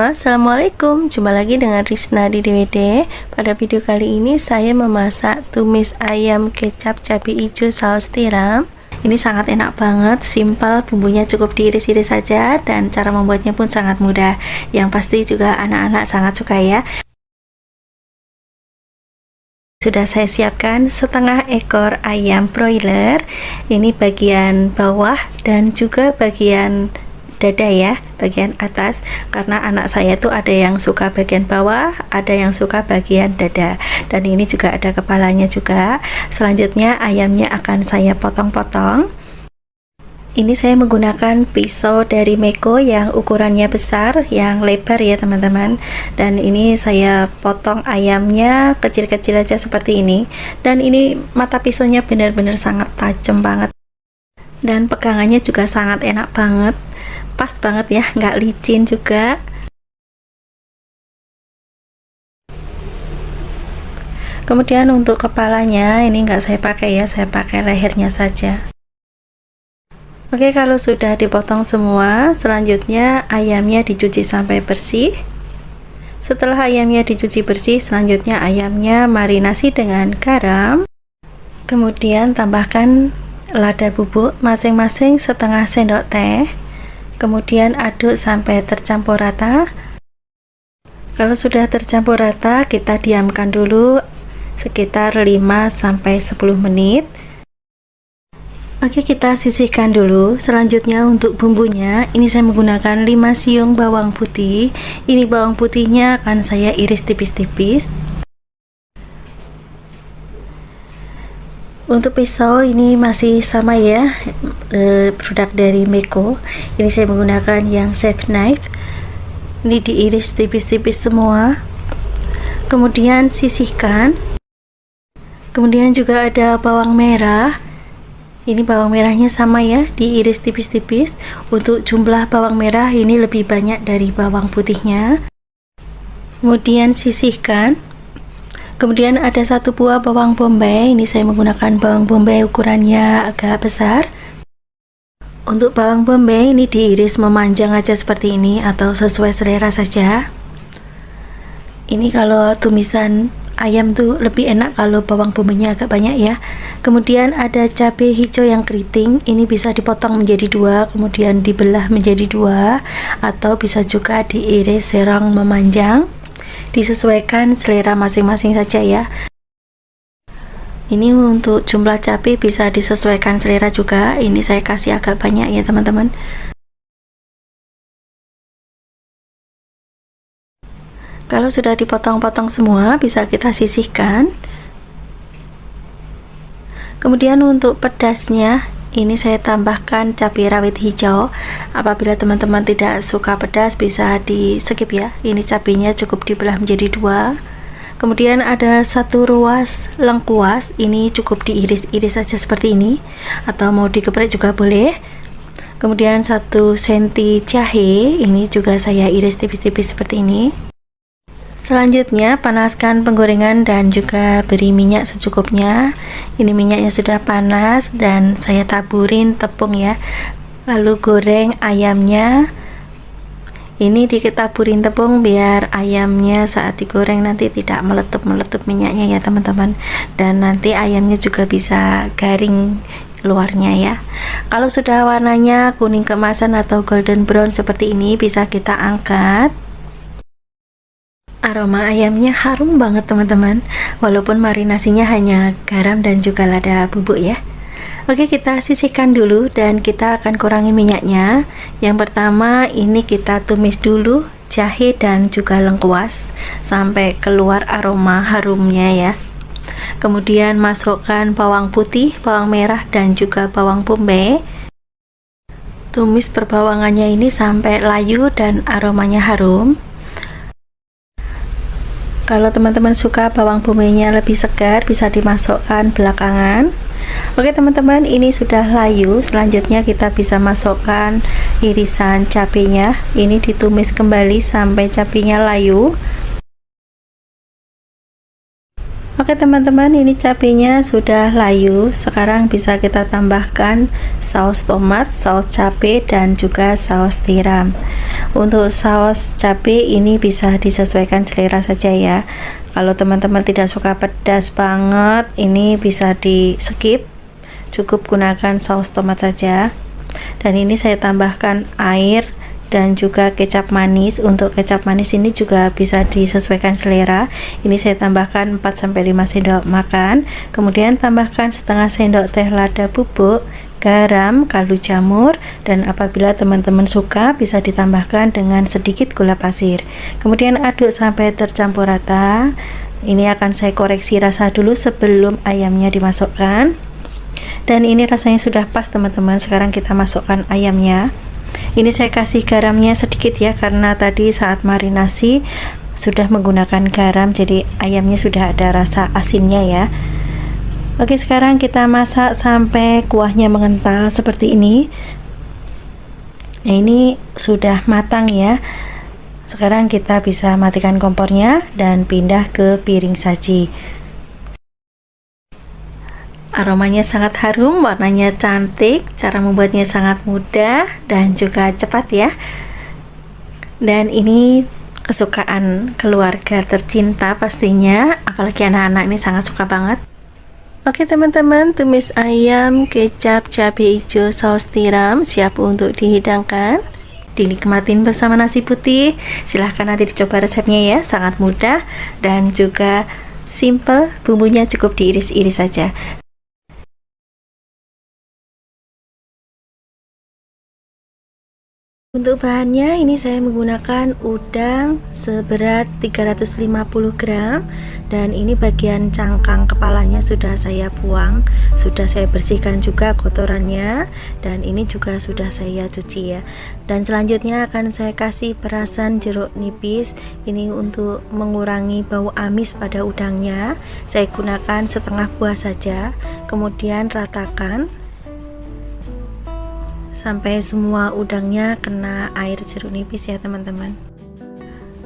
Halo, assalamualaikum. Jumpa lagi dengan Risna di DWD. Pada video kali ini saya memasak tumis ayam kecap cabai hijau saus tiram. Ini sangat enak banget, simpel, bumbunya cukup diiris-iris saja dan cara membuatnya pun sangat mudah. Yang pasti juga anak-anak sangat suka ya. Sudah saya siapkan setengah ekor ayam broiler. Ini bagian bawah dan juga bagian dada ya, bagian atas, karena anak saya tuh ada yang suka bagian bawah, ada yang suka bagian dada, dan ini juga ada kepalanya juga. Selanjutnya ayamnya akan saya potong-potong. Ini saya menggunakan pisau dari Meko yang ukurannya besar, yang lebar ya teman-teman. Dan ini saya potong ayamnya kecil-kecil aja seperti ini. Dan ini mata pisaunya benar-benar sangat tajam banget. Dan pegangannya juga sangat enak banget. Pas banget ya, nggak licin juga. Kemudian untuk kepalanya ini nggak saya pakai ya, saya pakai lehernya saja. Oke, kalau sudah dipotong semua, selanjutnya ayamnya dicuci sampai bersih. Setelah ayamnya dicuci bersih, selanjutnya ayamnya marinasi dengan garam. Kemudian tambahkan lada bubuk masing-masing setengah sendok teh. Kemudian aduk sampai tercampur rata. Kalau sudah tercampur rata, kita diamkan dulu sekitar 5-10 menit. Oke, kita sisihkan dulu. Selanjutnya untuk bumbunya, ini saya menggunakan 5 siung bawang putih. Ini bawang putihnya akan saya iris tipis-tipis. Untuk pisau ini masih sama ya, produk dari Meko. Ini saya menggunakan yang chef knife. Ini diiris tipis-tipis semua. Kemudian sisihkan. Kemudian juga ada bawang merah. Ini bawang merahnya sama ya, diiris tipis-tipis. Untuk jumlah bawang merah ini lebih banyak dari bawang putihnya. Kemudian sisihkan. Kemudian ada 1 buah bawang bombay. Ini saya menggunakan bawang bombay ukurannya agak besar. Untuk bawang bombay ini diiris memanjang aja seperti ini atau sesuai selera saja. Ini kalau tumisan ayam tuh lebih enak kalau bawang bombaynya agak banyak ya. Kemudian ada cabai hijau yang keriting. Ini bisa dipotong menjadi 2, kemudian dibelah menjadi 2, atau bisa juga diiris serong memanjang. Disesuaikan selera masing-masing saja ya. Ini untuk jumlah cabai bisa disesuaikan selera juga. Ini saya kasih agak banyak ya teman-teman. Kalau sudah dipotong-potong semua, bisa kita sisihkan. Kemudian untuk pedasnya, ini saya tambahkan cabai rawit hijau. Apabila teman-teman tidak suka pedas, bisa di skip ya. Ini cabainya cukup dibelah menjadi 2. Kemudian ada 1 ruas lengkuas. Ini cukup diiris-iris saja seperti ini, atau mau dikeprek juga boleh. Kemudian 1 senti jahe. Ini juga saya iris tipis-tipis seperti ini. Selanjutnya panaskan penggorengan dan juga beri minyak secukupnya. Ini minyaknya sudah panas dan saya taburin tepung ya. Lalu goreng ayamnya. Ini ditaburin tepung biar ayamnya saat digoreng nanti tidak meletup-meletup minyaknya ya teman-teman. Dan nanti ayamnya juga bisa garing luarnya ya. Kalau sudah warnanya kuning keemasan atau golden brown seperti ini, bisa kita angkat. Aroma ayamnya harum banget teman-teman, walaupun marinasinya hanya garam dan juga lada bubuk ya. Oke, kita sisihkan dulu dan kita akan kurangi minyaknya. Yang pertama ini kita tumis dulu jahe dan juga lengkuas sampai keluar aroma harumnya ya. Kemudian masukkan bawang putih, bawang merah dan juga bawang bombay. Tumis perbawangannya ini sampai layu dan aromanya harum. Kalau teman-teman suka bawang bombaynya lebih segar, bisa dimasukkan belakangan. Oke teman-teman, ini sudah layu. Selanjutnya kita bisa masukkan irisan cabenya. Ini ditumis kembali sampai cabenya layu. Oke teman-teman, ini cabenya sudah layu. Sekarang bisa kita tambahkan saus tomat, saus cabai, dan juga saus tiram. Untuk saus cabai ini bisa disesuaikan selera saja ya. Kalau teman-teman tidak suka pedas banget, ini bisa di skip, cukup gunakan saus tomat saja. Dan ini saya tambahkan air dan juga kecap manis. Untuk kecap manis ini juga bisa disesuaikan selera. Ini saya tambahkan 4-5 sendok makan. Kemudian tambahkan setengah sendok teh lada bubuk, garam, kaldu jamur, dan apabila teman-teman suka bisa ditambahkan dengan sedikit gula pasir. Kemudian aduk sampai tercampur rata. Ini akan saya koreksi rasa dulu sebelum ayamnya dimasukkan. Dan ini rasanya sudah pas teman-teman. Sekarang kita masukkan ayamnya. Ini saya kasih garamnya sedikit ya, karena tadi saat marinasi sudah menggunakan garam, jadi ayamnya sudah ada rasa asinnya ya. Oke, sekarang kita masak sampai kuahnya mengental seperti ini. Nah, ini sudah matang ya. Sekarang kita bisa matikan kompornya dan pindah ke piring saji. Aromanya sangat harum, warnanya cantik, cara membuatnya sangat mudah dan juga cepat ya. Dan ini kesukaan keluarga tercinta pastinya, apalagi anak-anak ini sangat suka banget. Oke teman-teman, tumis ayam, kecap, cabai hijau, saus tiram siap untuk dihidangkan. Dinikmatin bersama nasi putih. Silahkan nanti dicoba resepnya ya, sangat mudah dan juga simple. Bumbunya cukup diiris-iris saja. Untuk bahannya ini saya menggunakan udang seberat 350 gram, dan ini bagian cangkang kepalanya sudah saya buang, sudah saya bersihkan juga kotorannya, dan ini juga sudah saya cuci ya. Dan selanjutnya akan saya kasih perasan jeruk nipis, ini untuk mengurangi bau amis pada udangnya. Saya gunakan setengah buah saja, kemudian ratakan sampai semua udangnya kena air jeruk nipis ya teman-teman.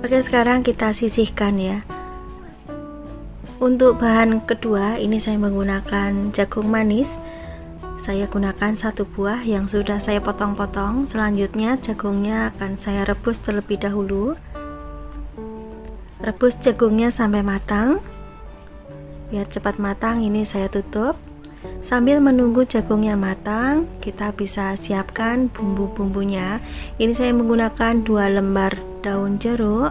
Oke, sekarang kita sisihkan ya. Untuk bahan kedua ini saya menggunakan jagung manis. Saya gunakan 1 buah yang sudah saya potong-potong. Selanjutnya jagungnya akan saya rebus terlebih dahulu. Rebus jagungnya sampai matang. Biar cepat matang, ini saya tutup. Sambil menunggu jagungnya matang, kita bisa siapkan bumbu-bumbunya. Ini saya menggunakan 2 lembar daun jeruk,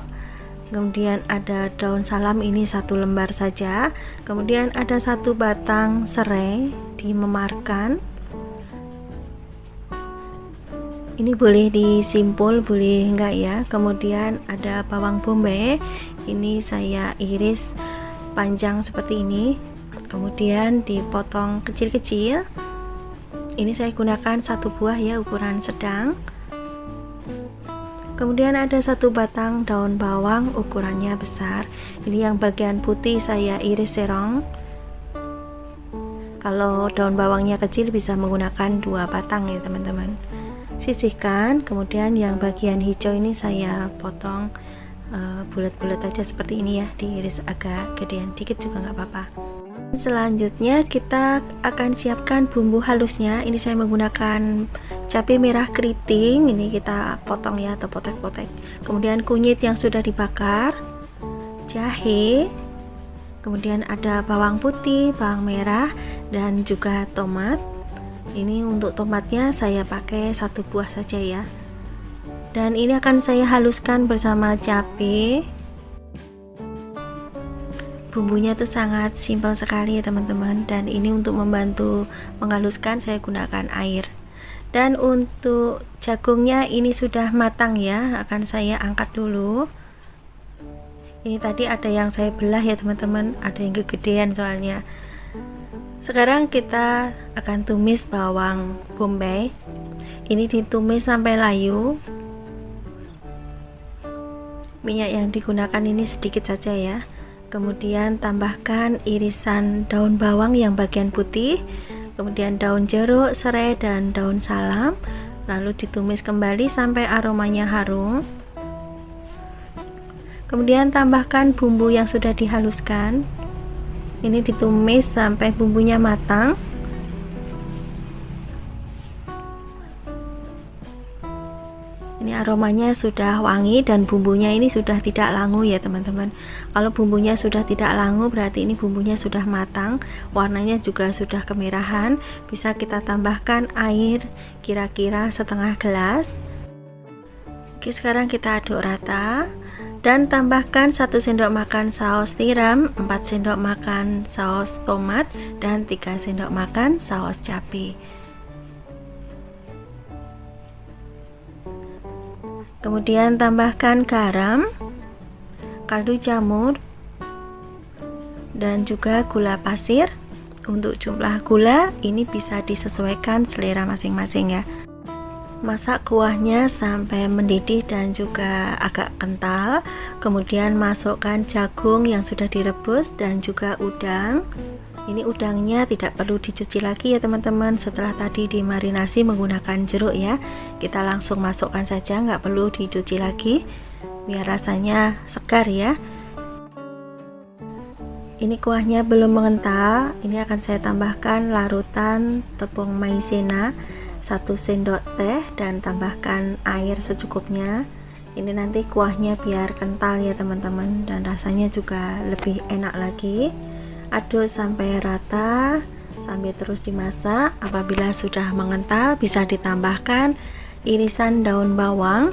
kemudian ada daun salam, ini 1 lembar saja, kemudian ada 1 batang serai dimemarkan. Ini boleh disimpul, boleh enggak ya. Kemudian ada bawang bombay, ini saya iris panjang seperti ini, kemudian dipotong kecil-kecil. Ini saya gunakan 1 buah ya, ukuran sedang. Kemudian ada 1 batang daun bawang, ukurannya besar. Ini yang bagian putih saya iris serong. Kalau daun bawangnya kecil bisa menggunakan 2 batang ya teman-teman. Sisihkan, kemudian yang bagian hijau ini saya potong bulat-bulat aja seperti ini ya, diiris agak gedean dikit juga nggak apa-apa. Selanjutnya kita akan siapkan bumbu halusnya. Ini saya menggunakan cabai merah keriting, ini kita potong ya atau potek-potek. Kemudian kunyit yang sudah dibakar, jahe, kemudian ada bawang putih, bawang merah, dan juga tomat. Ini untuk tomatnya saya pakai 1 buah saja ya. Dan ini akan saya haluskan bersama cabai. Bumbunya tuh sangat simpel sekali ya teman-teman, dan ini untuk membantu menghaluskan saya gunakan air. Dan untuk jagungnya ini sudah matang ya, akan saya angkat dulu. Ini tadi ada yang saya belah ya teman-teman, ada yang kegedean soalnya. Sekarang kita akan tumis bawang bombay. Ini ditumis sampai layu. Minyak yang digunakan ini sedikit saja ya. Kemudian tambahkan irisan daun bawang yang bagian putih, kemudian daun jeruk, serai, dan daun salam. Lalu ditumis kembali sampai aromanya harum. Kemudian tambahkan bumbu yang sudah dihaluskan. Ini ditumis sampai bumbunya matang. Ini aromanya sudah wangi dan bumbunya ini sudah tidak langu ya teman-teman. Kalau bumbunya sudah tidak langu berarti ini bumbunya sudah matang, warnanya juga sudah kemerahan. Bisa kita tambahkan air kira-kira setengah gelas. Oke, sekarang kita aduk rata dan tambahkan 1 sendok makan saus tiram, 4 sendok makan saus tomat, dan 3 sendok makan saus cabai. Kemudian tambahkan garam, kaldu jamur, dan juga gula pasir. Untuk jumlah gula ini bisa disesuaikan selera masing-masing ya. Masak kuahnya sampai mendidih dan juga agak kental. Kemudian masukkan jagung yang sudah direbus dan juga udang. Ini udangnya tidak perlu dicuci lagi ya teman-teman, setelah tadi dimarinasi menggunakan jeruk ya. Kita langsung masukkan saja, nggak perlu dicuci lagi biar rasanya segar ya. Ini kuahnya belum mengental, ini akan saya tambahkan larutan tepung maizena 1 sendok teh dan tambahkan air secukupnya. Ini nanti kuahnya biar kental ya teman-teman, dan rasanya juga lebih enak lagi. Aduk sampai rata sambil terus dimasak. Apabila sudah mengental bisa ditambahkan irisan daun bawang.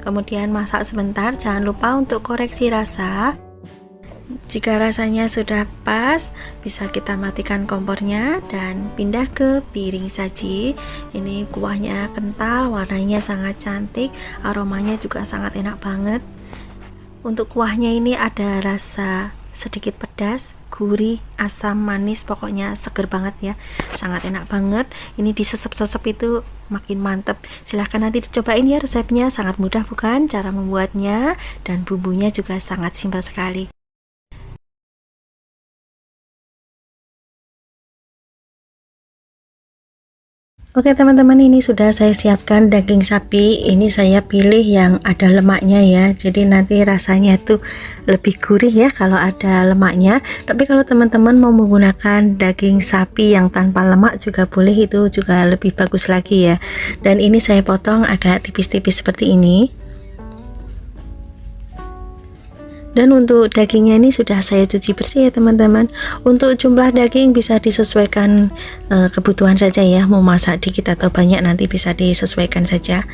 Kemudian masak sebentar, jangan lupa untuk koreksi rasa. Jika rasanya sudah pas, bisa kita matikan kompornya dan pindah ke piring saji. Ini kuahnya kental, warnanya sangat cantik, aromanya juga sangat enak banget. Untuk kuahnya ini ada rasa sedikit pedas, gurih, asam, manis, pokoknya seger banget ya, sangat enak banget. Ini disesep-sesep itu makin mantep. Silahkan nanti dicobain ya resepnya, sangat mudah bukan cara membuatnya, dan bumbunya juga sangat simpel sekali. Oke teman-teman, ini sudah saya siapkan daging sapi. Ini saya pilih yang ada lemaknya ya, jadi nanti rasanya tuh lebih gurih ya kalau ada lemaknya. Tapi kalau teman-teman mau menggunakan daging sapi yang tanpa lemak juga boleh, itu juga lebih bagus lagi ya. Dan ini saya potong agak tipis-tipis seperti ini. Dan untuk dagingnya ini sudah saya cuci bersih ya teman-teman. Untuk jumlah daging bisa disesuaikan kebutuhan saja ya, mau masak dikit atau banyak nanti bisa disesuaikan saja.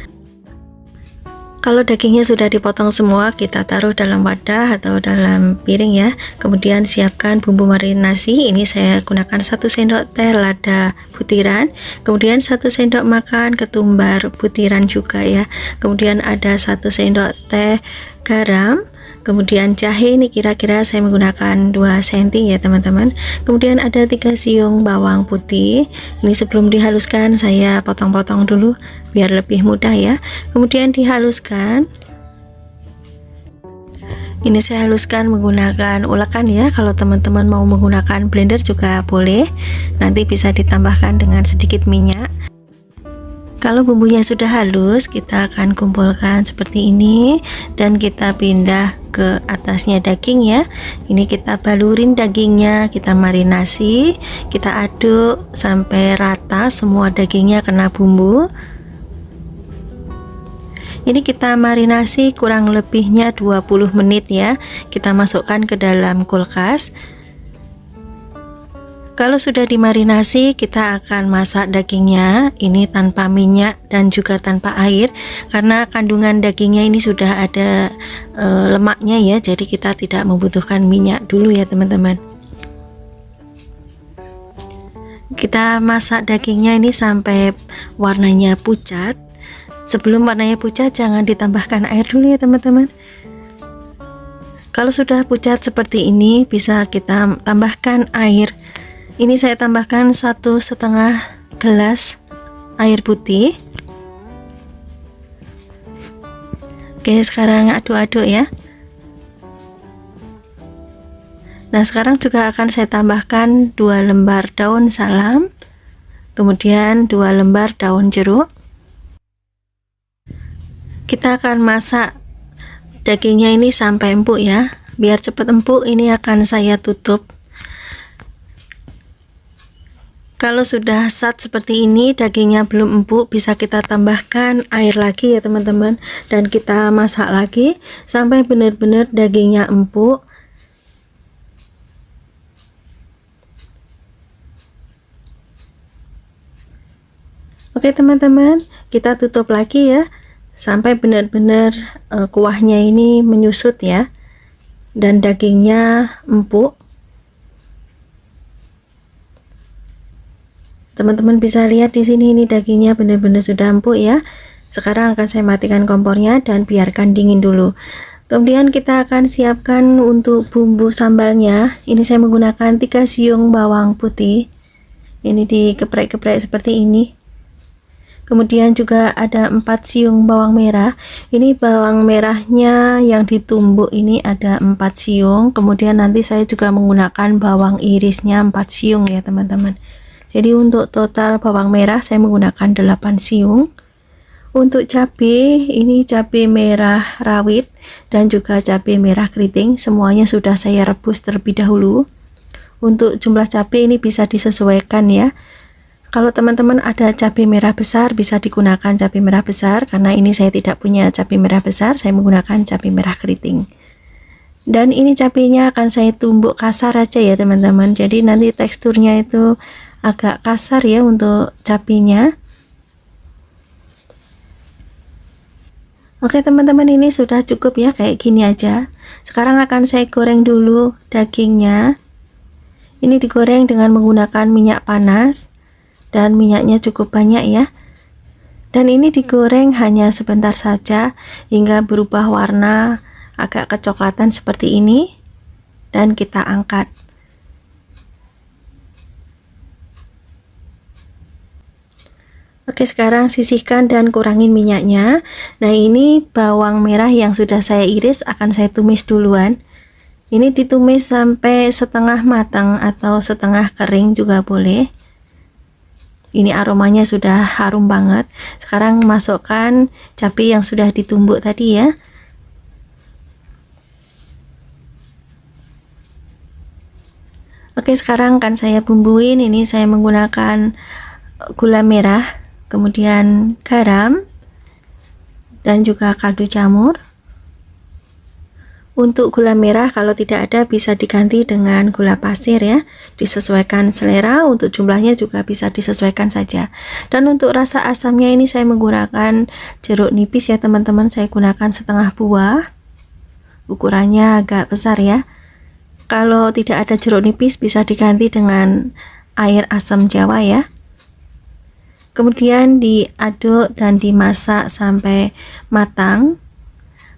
Kalau dagingnya sudah dipotong semua, kita taruh dalam wadah atau dalam piring ya. Kemudian siapkan bumbu marinasi. Ini saya gunakan 1 sendok teh lada butiran, kemudian 1 sendok makan ketumbar butiran juga ya. Kemudian ada 1 sendok teh garam. Kemudian jahe ini kira-kira saya menggunakan 2 cm ya teman-teman. Kemudian ada 3 siung bawang putih. Ini sebelum dihaluskan saya potong-potong dulu biar lebih mudah ya. Kemudian dihaluskan. Ini saya haluskan menggunakan ulekan ya. Kalau teman-teman mau menggunakan blender juga boleh. Nanti bisa ditambahkan dengan sedikit minyak. Kalau bumbunya sudah halus, kita akan kumpulkan seperti ini dan kita pindah ke atasnya daging ya. Ini kita balurin dagingnya, kita marinasi, kita aduk sampai rata semua dagingnya kena bumbu. Ini kita marinasi kurang lebihnya 20 menit ya. Kita masukkan ke dalam kulkas. Kalau sudah dimarinasi, kita akan masak dagingnya ini tanpa minyak dan juga tanpa air, karena kandungan dagingnya ini sudah ada lemaknya ya, jadi kita tidak membutuhkan minyak dulu ya teman-teman. Kita masak dagingnya ini sampai warnanya pucat. Sebelum warnanya pucat jangan ditambahkan air dulu ya teman-teman. Kalau sudah pucat seperti ini, bisa kita tambahkan air. Ini saya tambahkan 1,5 gelas air putih. Oke, sekarang aduk-aduk ya. Nah, sekarang juga akan saya tambahkan 2 lembar daun salam, kemudian 2 lembar daun jeruk. Kita akan masak dagingnya ini sampai empuk ya. Biar cepat empuk, ini akan saya tutup Kalau sudah sat seperti ini, dagingnya belum empuk, bisa kita tambahkan air lagi ya teman-teman, dan kita masak lagi sampai benar-benar dagingnya empuk. Oke teman-teman, kita tutup lagi ya sampai benar-benar kuahnya ini menyusut ya, dan dagingnya empuk. Teman-teman bisa lihat di sini, ini dagingnya benar-benar sudah empuk ya. Sekarang akan saya matikan kompornya dan biarkan dingin dulu. Kemudian kita akan siapkan untuk bumbu sambalnya. Ini saya menggunakan 3 siung bawang putih. Ini dikeprek-keprek seperti ini. Kemudian juga ada 4 siung bawang merah. Ini bawang merahnya yang ditumbuk ini ada 4 siung. Kemudian nanti saya juga menggunakan bawang irisnya 4 siung ya teman-teman. Jadi untuk total bawang merah saya menggunakan 8 siung. Untuk cabai, ini cabai merah rawit dan juga cabai merah keriting, semuanya sudah saya rebus terlebih dahulu. Untuk jumlah cabai ini bisa disesuaikan ya. Kalau teman-teman ada cabai merah besar, bisa digunakan cabai merah besar. Karena ini saya tidak punya cabai merah besar, saya menggunakan cabai merah keriting. Dan ini cabainya akan saya tumbuk kasar aja ya teman-teman. Jadi nanti teksturnya itu agak kasar ya untuk cabenya. Oke teman-teman, ini sudah cukup ya, kayak gini aja. Sekarang akan saya goreng dulu dagingnya. Ini digoreng dengan menggunakan minyak panas dan minyaknya cukup banyak ya. Dan ini digoreng hanya sebentar saja hingga berubah warna agak kecoklatan seperti ini, dan kita angkat. Oke, sekarang sisihkan dan kurangin minyaknya. Nah, ini bawang merah yang sudah saya iris akan saya tumis duluan. Ini ditumis sampai setengah matang atau setengah kering juga boleh. Ini aromanya sudah harum banget. Sekarang masukkan cabai yang sudah ditumbuk tadi ya. Oke, sekarang akan saya bumbuin. Ini saya menggunakan gula merah, kemudian garam, dan juga kaldu jamur. Untuk gula merah kalau tidak ada bisa diganti dengan gula pasir ya, disesuaikan selera. Untuk jumlahnya juga bisa disesuaikan saja. Dan untuk rasa asamnya ini saya menggunakan jeruk nipis ya teman-teman, saya gunakan setengah buah, ukurannya agak besar ya. Kalau tidak ada jeruk nipis bisa diganti dengan air asam jawa ya. Kemudian diaduk dan dimasak sampai matang.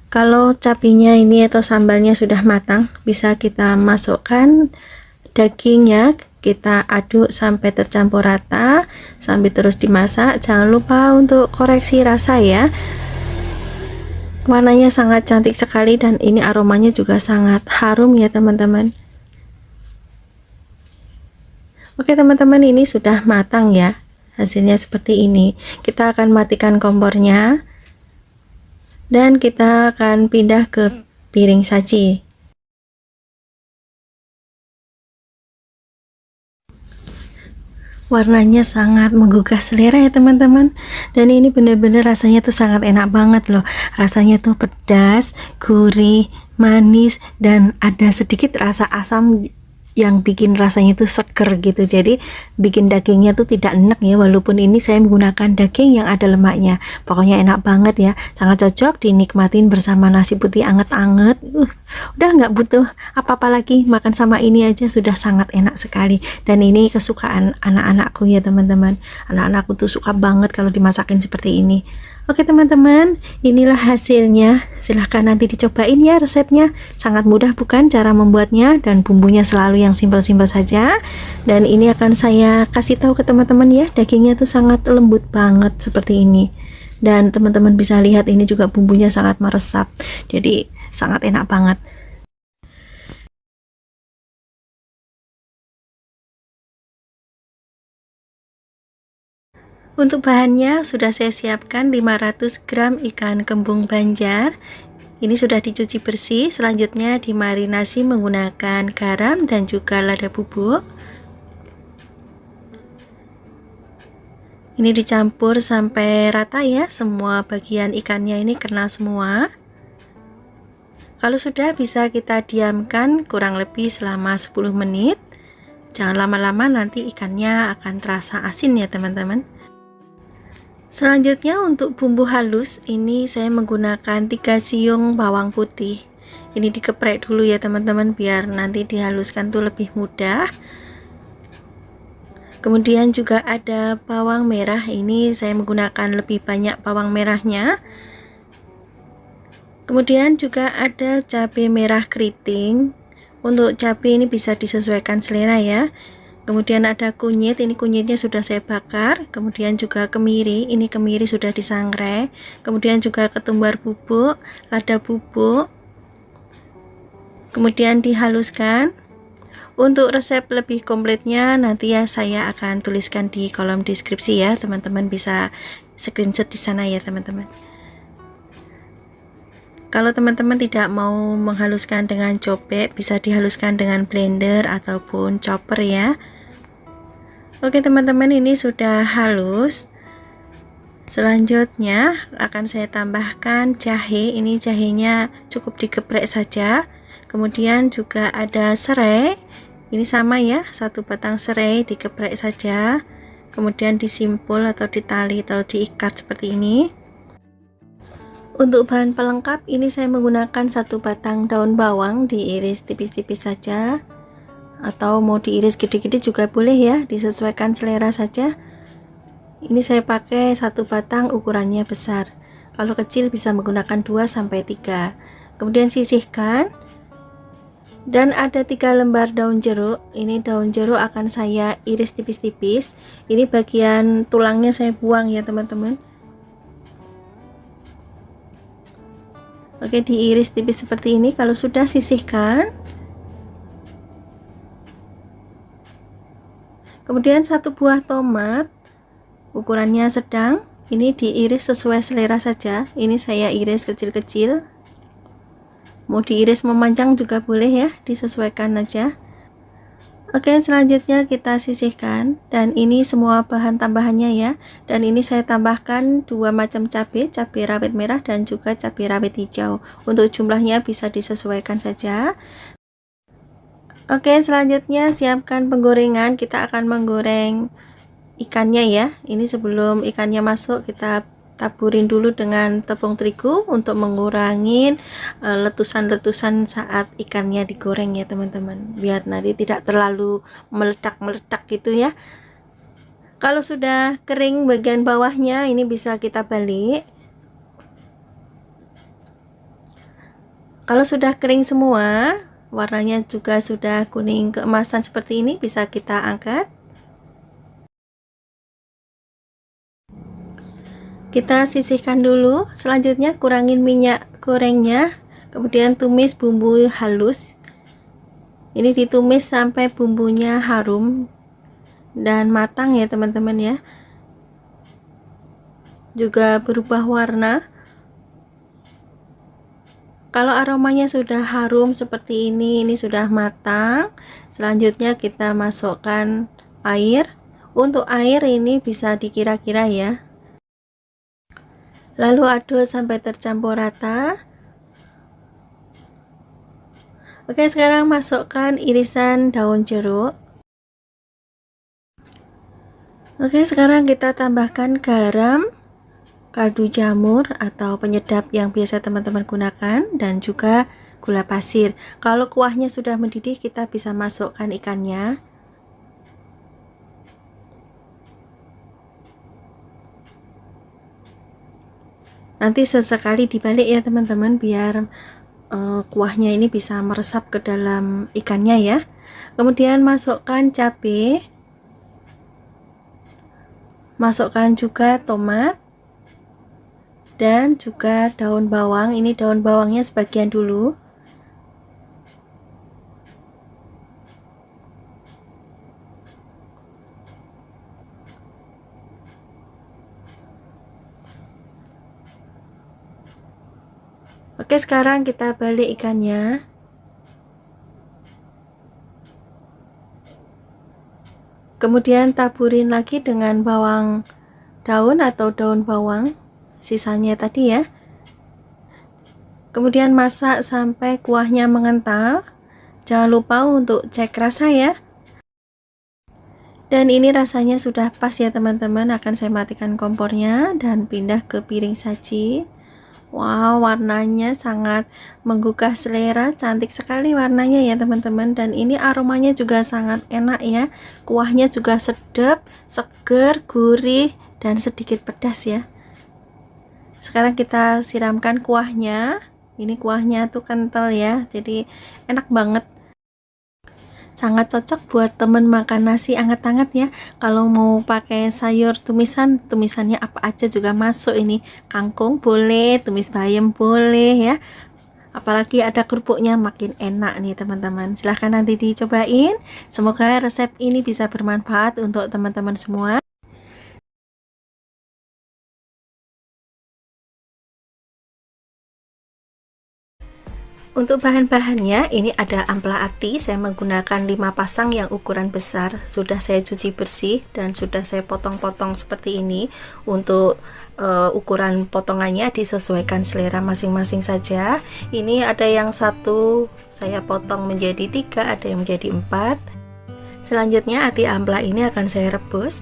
Kalau cabenya ini atau sambalnya sudah matang, bisa kita masukkan dagingnya, kita aduk sampai tercampur rata, sambil terus dimasak. Jangan lupa untuk koreksi rasa ya. Warnanya sangat cantik sekali dan ini aromanya juga sangat harum ya teman-teman. Oke teman-teman, ini sudah matang ya. Hasilnya seperti ini. Kita akan matikan kompornya dan kita akan pindah ke piring saji. Warnanya sangat menggugah selera ya teman-teman, dan ini benar-benar rasanya tuh sangat enak banget loh. Rasanya tuh pedas, gurih, manis, dan ada sedikit rasa asam yang bikin rasanya itu seger gitu. Jadi bikin dagingnya tuh tidak enak ya, walaupun ini saya menggunakan daging yang ada lemaknya. Pokoknya enak banget ya, sangat cocok dinikmatin bersama nasi putih anget-anget. Udah nggak butuh apa-apa lagi, makan sama ini aja sudah sangat enak sekali. Dan ini kesukaan anak-anakku ya teman-teman. Anak-anakku tuh suka banget kalau dimasakin seperti ini. Oke teman-teman, inilah hasilnya. Silahkan nanti dicobain ya resepnya. Sangat mudah bukan cara membuatnya, dan bumbunya selalu yang simpel-simpel saja. Dan ini akan saya kasih tahu ke teman-teman ya, dagingnya tuh sangat lembut banget seperti ini. Dan teman-teman bisa lihat ini juga bumbunya sangat meresap. Jadi sangat enak banget. Untuk bahannya sudah saya siapkan 500 gram ikan kembung Banjar. Ini sudah dicuci bersih. Selanjutnya dimarinasi menggunakan garam dan juga lada bubuk. Ini dicampur sampai rata ya, semua bagian ikannya ini kena semua. Kalau sudah, bisa kita diamkan kurang lebih selama 10 menit. Jangan lama-lama, nanti ikannya akan terasa asin ya teman-teman. Selanjutnya untuk bumbu halus, ini saya menggunakan 3 siung bawang putih. Ini dikeprek dulu ya teman-teman, biar nanti dihaluskan tuh lebih mudah. Kemudian juga ada bawang merah, ini saya menggunakan lebih banyak bawang merahnya. Kemudian juga ada cabai merah keriting. Untuk cabai ini bisa disesuaikan selera ya. Kemudian ada kunyit, ini kunyitnya sudah saya bakar. Kemudian juga kemiri, ini kemiri sudah disangrai. Kemudian juga ketumbar bubuk, lada bubuk. Kemudian dihaluskan. Untuk resep lebih komplitnya nanti ya saya akan tuliskan di kolom deskripsi ya, teman-teman bisa screenshot di sana ya teman-teman. Kalau teman-teman tidak mau menghaluskan dengan cobek, bisa dihaluskan dengan blender ataupun chopper ya. Oke teman-teman, ini sudah halus. Selanjutnya akan saya tambahkan jahe. Ini jahenya cukup digeprek saja. Kemudian juga ada serai. Ini sama ya, 1 batang serai digeprek saja. Kemudian disimpul atau ditali atau diikat seperti ini. Untuk bahan pelengkap, ini saya menggunakan 1 batang daun bawang, diiris tipis-tipis saja, atau mau diiris gede-gede juga boleh ya, disesuaikan selera saja. Ini saya pakai 1 batang, ukurannya besar. Kalau kecil bisa menggunakan 2-3. Kemudian sisihkan. Dan ada 3 lembar daun jeruk. Ini daun jeruk akan saya iris tipis-tipis. Ini bagian tulangnya saya buang ya teman-teman. Oke, diiris tipis seperti ini. Kalau sudah, sisihkan. Kemudian 1 buah tomat, ukurannya sedang. Ini diiris sesuai selera saja. Ini saya iris kecil-kecil. Mau diiris memanjang juga boleh ya, disesuaikan aja. Oke, selanjutnya kita sisihkan, dan ini semua bahan tambahannya ya. Dan ini saya tambahkan 2 macam cabai rawit merah dan juga cabai rawit hijau. Untuk jumlahnya bisa disesuaikan saja. Oke, selanjutnya siapkan penggorengan. Kita akan menggoreng ikannya ya. Ini sebelum ikannya masuk, kita taburin dulu dengan tepung terigu untuk mengurangi letusan-letusan saat ikannya digoreng ya teman-teman, biar nanti tidak terlalu meledak-meledak gitu ya. Kalau sudah kering bagian bawahnya, ini bisa kita balik. Kalau sudah kering semua, warnanya juga sudah kuning keemasan seperti ini, bisa kita angkat. Kita sisihkan dulu. Selanjutnya kurangin minyak gorengnya, kemudian tumis bumbu halus. Ini ditumis sampai bumbunya harum dan matang ya teman-teman ya, juga berubah warna. Kalau aromanya sudah harum seperti ini sudah matang. Selanjutnya kita masukkan air. Untuk air ini bisa dikira-kira ya. Lalu aduk sampai tercampur rata. Oke, sekarang masukkan irisan daun jeruk. Oke, sekarang kita tambahkan garam, kaldu jamur atau penyedap yang biasa teman-teman gunakan, dan juga gula pasir. Kalau kuahnya sudah mendidih, kita bisa masukkan ikannya. Nanti sesekali dibalik ya teman-teman, biar kuahnya ini bisa meresap ke dalam ikannya ya. Kemudian masukkan cabai, masukkan juga tomat, dan juga daun bawang. Ini daun bawangnya sebagian dulu. Oke, sekarang kita balik ikannya. Kemudian taburin lagi dengan bawang daun atau daun bawang sisanya tadi ya. Kemudian masak sampai kuahnya mengental. Jangan lupa untuk cek rasa ya. Dan ini rasanya sudah pas ya teman-teman. Akan saya matikan kompornya dan pindah ke piring saji. Wow, warnanya sangat menggugah selera, cantik sekali warnanya ya teman-teman. Dan ini aromanya juga sangat enak ya. Kuahnya juga sedap, seger, gurih, dan sedikit pedas ya. Sekarang kita siramkan kuahnya. Ini kuahnya tuh kental ya, jadi enak banget. Sangat cocok buat temen makan nasi anget-anget ya. Kalau mau pakai sayur tumisan, tumisannya apa aja juga masuk ini. Kangkung boleh, tumis bayam boleh ya. Apalagi ada kerupuknya makin enak nih teman-teman. Silahkan nanti dicobain. Semoga resep ini bisa bermanfaat untuk teman-teman semua. Untuk bahan-bahannya, ini ada ampela ati. Saya menggunakan 5 pasang yang ukuran besar. Sudah saya cuci bersih dan sudah saya potong-potong seperti ini. Untuk ukuran potongannya disesuaikan selera masing-masing saja. Ini ada yang satu saya potong menjadi 3, ada yang menjadi 4. Selanjutnya ati ampela ini akan saya rebus.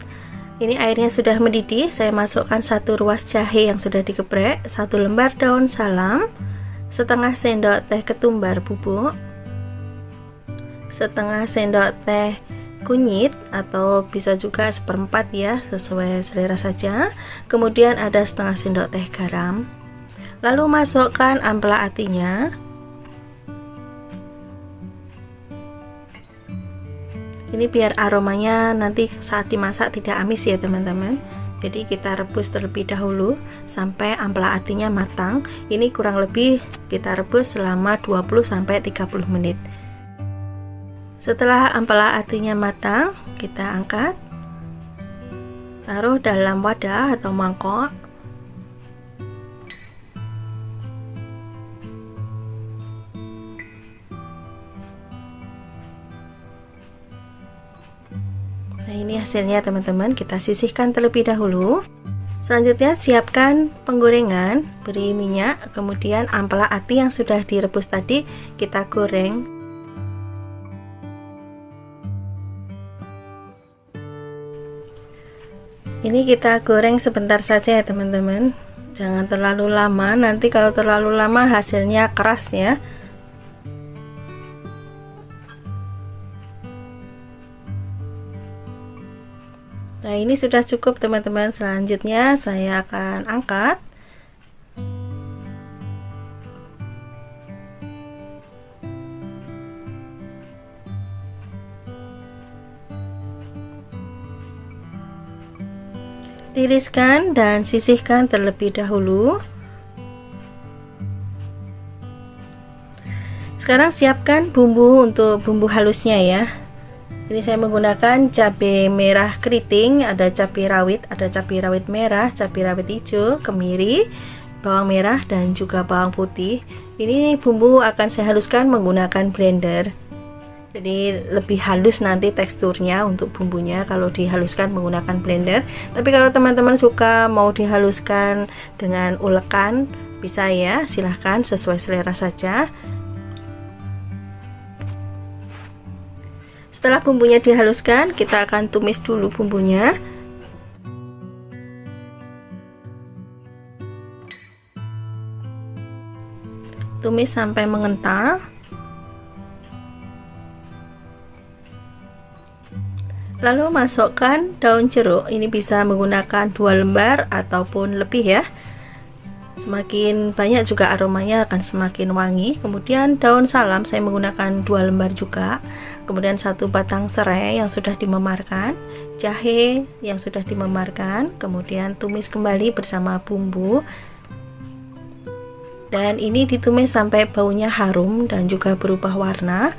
Ini airnya sudah mendidih. Saya masukkan 1 ruas jahe yang sudah digeprek, 1 lembar daun salam, setengah sendok teh ketumbar bubuk, setengah sendok teh kunyit atau bisa juga 1/4 ya, sesuai selera saja. Kemudian ada setengah sendok teh garam. Lalu masukkan ampela atinya. Ini biar aromanya nanti saat dimasak tidak amis ya teman-teman. Jadi kita rebus terlebih dahulu sampai ampela atinya matang. Ini kurang lebih kita rebus selama 20-30 menit. Setelah ampela atinya matang, kita angkat, taruh dalam wadah atau mangkok. Nah, ini hasilnya teman-teman. Kita sisihkan terlebih dahulu. Selanjutnya siapkan penggorengan, beri minyak, kemudian ampela ati yang sudah direbus tadi kita goreng. Ini kita goreng sebentar saja ya teman-teman. Jangan terlalu lama, nanti kalau terlalu lama hasilnya keras ya. Nah, ini sudah cukup teman-teman. Selanjutnya saya akan angkat. Tiriskan dan sisihkan terlebih dahulu. Sekarang siapkan bumbu untuk bumbu halusnya ya. Ini saya menggunakan cabai merah keriting, ada cabai rawit merah, cabai rawit hijau, kemiri, bawang merah, dan juga bawang putih. Ini bumbu akan saya haluskan menggunakan blender. Jadi lebih halus nanti teksturnya untuk bumbunya kalau dihaluskan menggunakan blender. Tapi kalau teman-teman suka mau dihaluskan dengan ulekan, bisa ya, silahkan sesuai selera saja. Setelah bumbunya dihaluskan, kita akan tumis dulu bumbunya. Tumis sampai mengental. Lalu masukkan daun jeruk. Ini bisa menggunakan 2 lembar ataupun lebih ya. Semakin banyak juga aromanya akan semakin wangi. Kemudian daun salam saya menggunakan 2 lembar juga. Kemudian 1 batang serai yang sudah dimemarkan, jahe yang sudah dimemarkan, kemudian tumis kembali bersama bumbu. Dan ini ditumis sampai baunya harum dan juga berubah warna.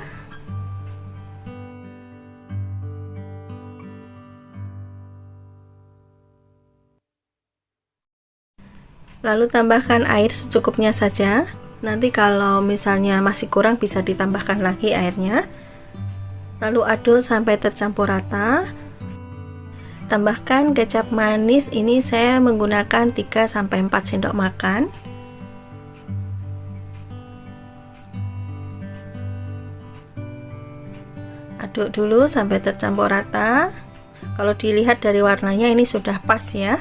Lalu tambahkan air secukupnya saja. Nanti kalau misalnya masih kurang bisa ditambahkan lagi airnya. Lalu aduk sampai tercampur rata. Tambahkan kecap manis, ini saya menggunakan 3-4 sendok makan. Aduk dulu sampai tercampur rata. Kalau dilihat dari warnanya ini sudah pas ya.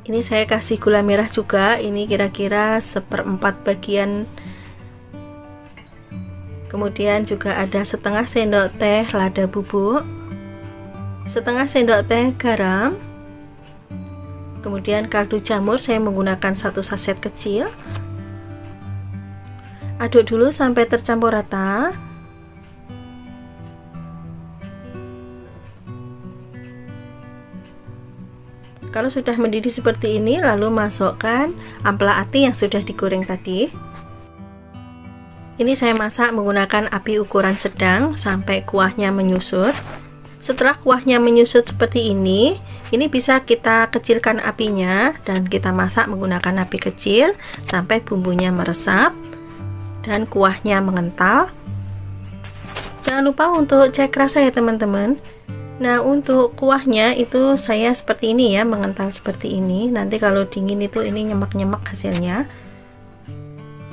Ini saya kasih gula merah juga, ini kira-kira 1/4 bagian. Kemudian juga ada setengah sendok teh lada bubuk, setengah sendok teh garam. Kemudian kaldu jamur saya menggunakan 1 saset kecil. Aduk dulu sampai tercampur rata. Kalau sudah mendidih seperti ini, lalu masukkan ampela ati yang sudah digoreng tadi. Ini saya masak menggunakan api ukuran sedang sampai kuahnya menyusut. Setelah kuahnya menyusut seperti ini bisa kita kecilkan apinya dan kita masak menggunakan api kecil sampai bumbunya meresap dan kuahnya mengental. Jangan lupa untuk cek rasa ya teman-teman. Nah, untuk kuahnya itu saya seperti ini ya, mengental seperti ini. Nanti kalau dingin itu ini nyemak-nyemak hasilnya.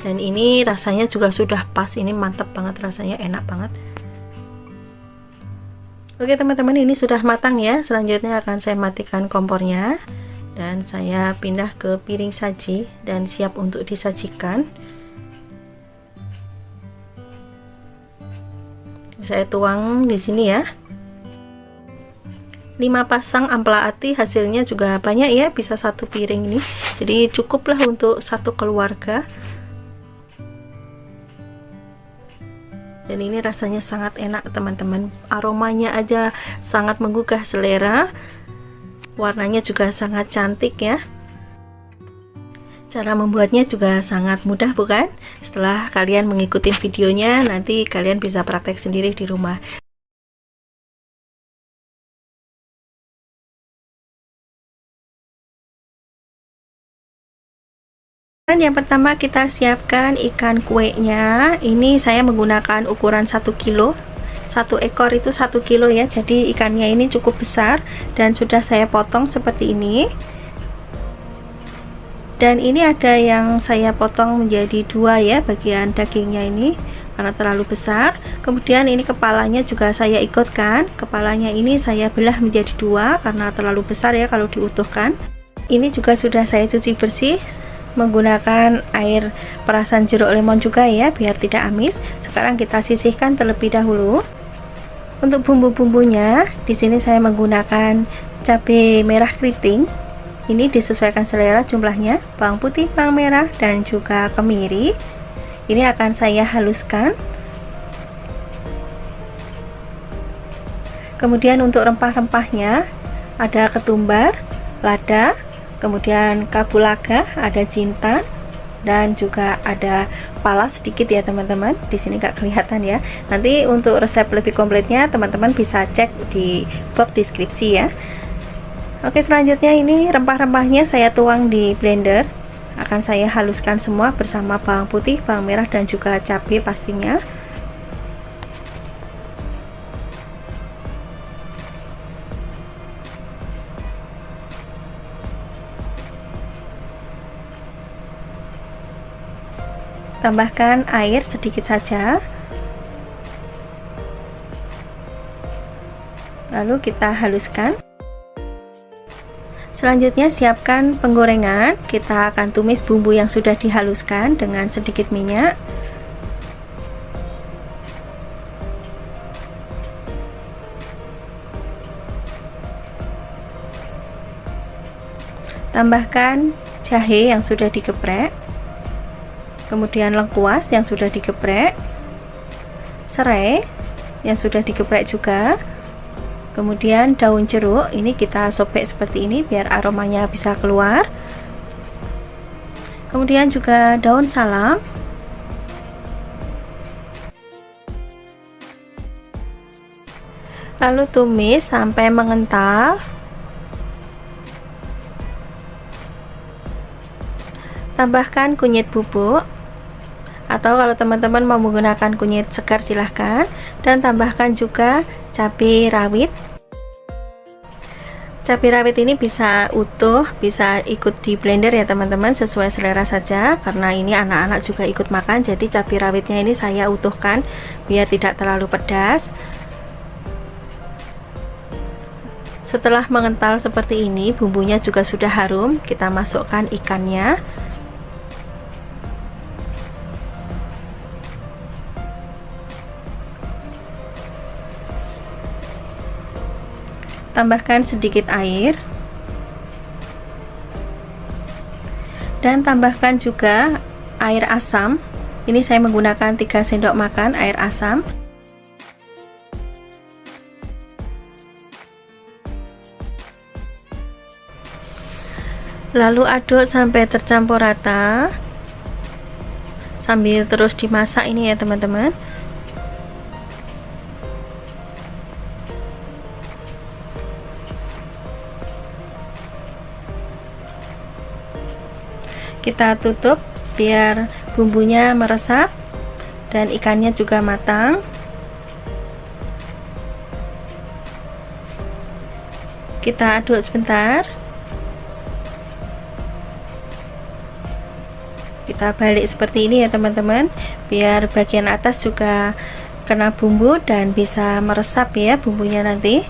Dan ini rasanya juga sudah pas, ini mantap banget rasanya, enak banget. Oke teman-teman, ini sudah matang ya. Selanjutnya akan saya matikan kompornya dan saya pindah ke piring saji dan siap untuk disajikan. Saya tuang di sini ya. 5 pasang ampela ati, hasilnya juga banyak ya, bisa 1 piring ini. Jadi cukuplah untuk 1 keluarga. Dan ini rasanya sangat enak teman-teman, aromanya aja sangat menggugah selera, warnanya juga sangat cantik ya. Cara membuatnya juga sangat mudah bukan? Setelah kalian mengikuti videonya, nanti kalian bisa praktek sendiri di rumah. Yang pertama kita siapkan ikan kuenya. Ini saya menggunakan ukuran 1 kilo. 1 ekor itu 1 kilo ya. Jadi ikannya ini cukup besar dan sudah saya potong seperti ini. Dan ini ada yang saya potong menjadi 2 ya, bagian dagingnya ini karena terlalu besar. Kemudian ini kepalanya juga saya ikutkan. Kepalanya ini saya belah menjadi 2 karena terlalu besar ya kalau diutuhkan. Ini juga sudah saya cuci bersih menggunakan air perasan jeruk lemon juga ya, biar tidak amis. Sekarang kita sisihkan terlebih dahulu. Untuk bumbu-bumbunya, di sini saya menggunakan cabai merah keriting. Ini disesuaikan selera jumlahnya, bawang putih, bawang merah, dan juga kemiri. Ini akan saya haluskan. Kemudian untuk rempah-rempahnya ada ketumbar, lada, kemudian kapulaga, ada jintan, dan juga ada pala sedikit ya teman-teman. Di sini nggak kelihatan ya. Nanti untuk resep lebih kompletnya teman-teman bisa cek di box deskripsi ya. Oke, selanjutnya ini rempah-rempahnya saya tuang di blender. Akan saya haluskan semua bersama bawang putih, bawang merah, dan juga cabai pastinya. Tambahkan air sedikit saja, lalu kita haluskan. Selanjutnya siapkan penggorengan. Kita akan tumis bumbu yang sudah dihaluskan dengan sedikit minyak. Tambahkan jahe yang sudah digeprek, kemudian lengkuas yang sudah digeprek, serai yang sudah digeprek juga, kemudian daun jeruk ini kita sobek seperti ini biar aromanya bisa keluar, kemudian juga daun salam, lalu tumis sampai mengental. Tambahkan kunyit bubuk, atau kalau teman-teman mau menggunakan kunyit segar silahkan, dan tambahkan juga cabai rawit. Cabai rawit ini bisa utuh, bisa ikut di blender ya teman-teman, sesuai selera saja, karena ini anak-anak juga ikut makan. Jadi cabai rawitnya ini saya utuhkan biar tidak terlalu pedas. Setelah mengental seperti ini, bumbunya juga sudah harum, kita masukkan ikannya. Tambahkan sedikit air dan tambahkan juga air asam. Ini saya menggunakan 3 sendok makan air asam. Lalu aduk sampai tercampur rata sambil terus dimasak ini ya teman-teman. Kita tutup biar bumbunya meresap dan ikannya juga matang. Kita aduk sebentar. Kita balik seperti ini ya teman-teman, biar bagian atas juga kena bumbu dan bisa meresap ya bumbunya nanti.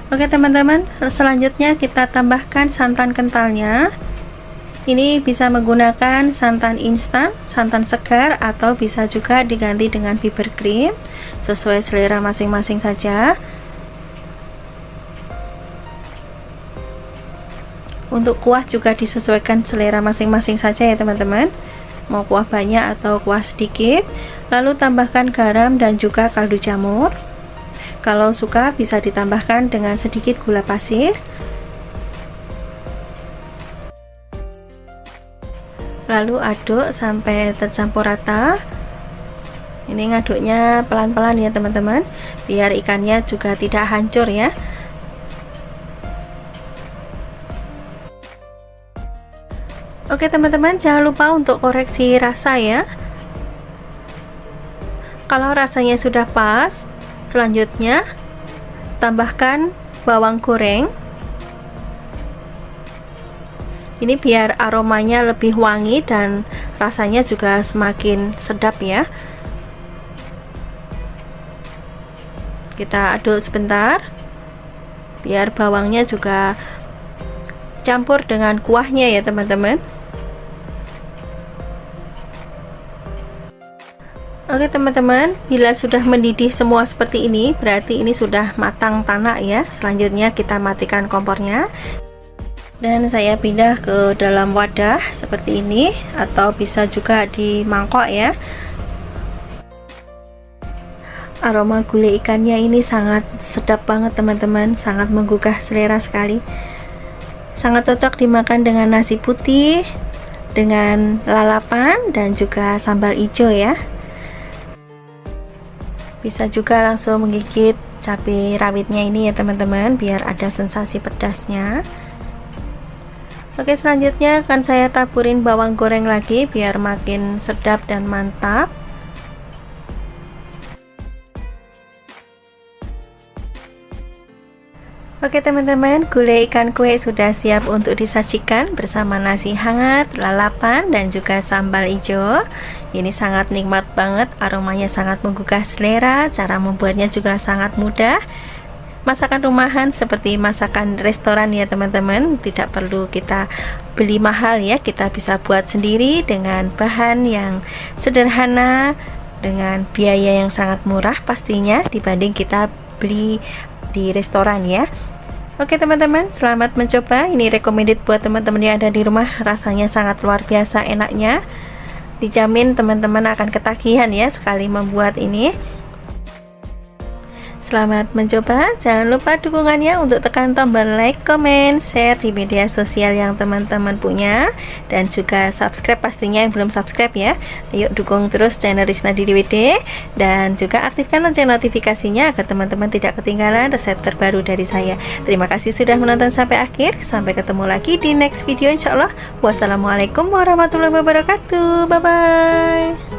Oke teman-teman, selanjutnya kita tambahkan santan kentalnya. Ini bisa menggunakan santan instan, santan segar, atau bisa juga diganti dengan fiber cream, sesuai selera masing-masing saja. Untuk kuah juga disesuaikan selera masing-masing saja ya teman-teman, mau kuah banyak atau kuah sedikit. Lalu tambahkan garam dan juga kaldu jamur. Kalau suka bisa ditambahkan dengan sedikit gula pasir. Lalu aduk sampai tercampur rata. Ini ngaduknya pelan-pelan ya teman-teman, biar ikannya juga tidak hancur ya. Oke teman-teman, jangan lupa untuk koreksi rasa ya. Kalau rasanya sudah pas, selanjutnya tambahkan bawang goreng. Ini biar aromanya lebih wangi dan rasanya juga semakin sedap ya. Kita aduk sebentar biar bawangnya juga campur dengan kuahnya ya teman-teman. Oke teman-teman, bila sudah mendidih semua seperti ini, berarti ini sudah matang tanak ya. Selanjutnya kita matikan kompornya. Dan saya pindah ke dalam wadah seperti ini, atau bisa juga di mangkok ya. Aroma gulai ikannya ini sangat sedap banget teman-teman, sangat menggugah selera sekali. Sangat cocok dimakan dengan nasi putih, dengan lalapan dan juga sambal hijau ya. Bisa juga langsung menggigit cabai rawitnya ini ya teman-teman, biar ada sensasi pedasnya. Oke, selanjutnya akan saya taburin bawang goreng lagi biar makin sedap dan mantap. Oke teman-teman, gulai ikan kue sudah siap untuk disajikan bersama nasi hangat, lalapan, dan juga sambal hijau. Ini sangat nikmat banget, aromanya sangat menggugah selera, cara membuatnya juga sangat mudah. Masakan rumahan seperti masakan restoran ya teman-teman, tidak perlu kita beli mahal ya, kita bisa buat sendiri dengan bahan yang sederhana, dengan biaya yang sangat murah pastinya dibanding kita beli di restoran ya. Oke teman-teman, selamat mencoba. Ini recommended buat teman-teman yang ada di rumah, rasanya sangat luar biasa enaknya. Dijamin teman-teman akan ketagihan ya sekali membuat ini. Selamat mencoba. Jangan lupa dukungannya untuk tekan tombol like, comment, share di media sosial yang teman-teman punya, dan juga subscribe pastinya yang belum subscribe ya. Ayo dukung terus channel Risna DWD, dan juga aktifkan lonceng notifikasinya agar teman-teman tidak ketinggalan resep terbaru dari saya. Terima kasih sudah menonton sampai akhir. Sampai ketemu lagi di next video insyaallah. Wassalamualaikum warahmatullahi wabarakatuh. Bye bye.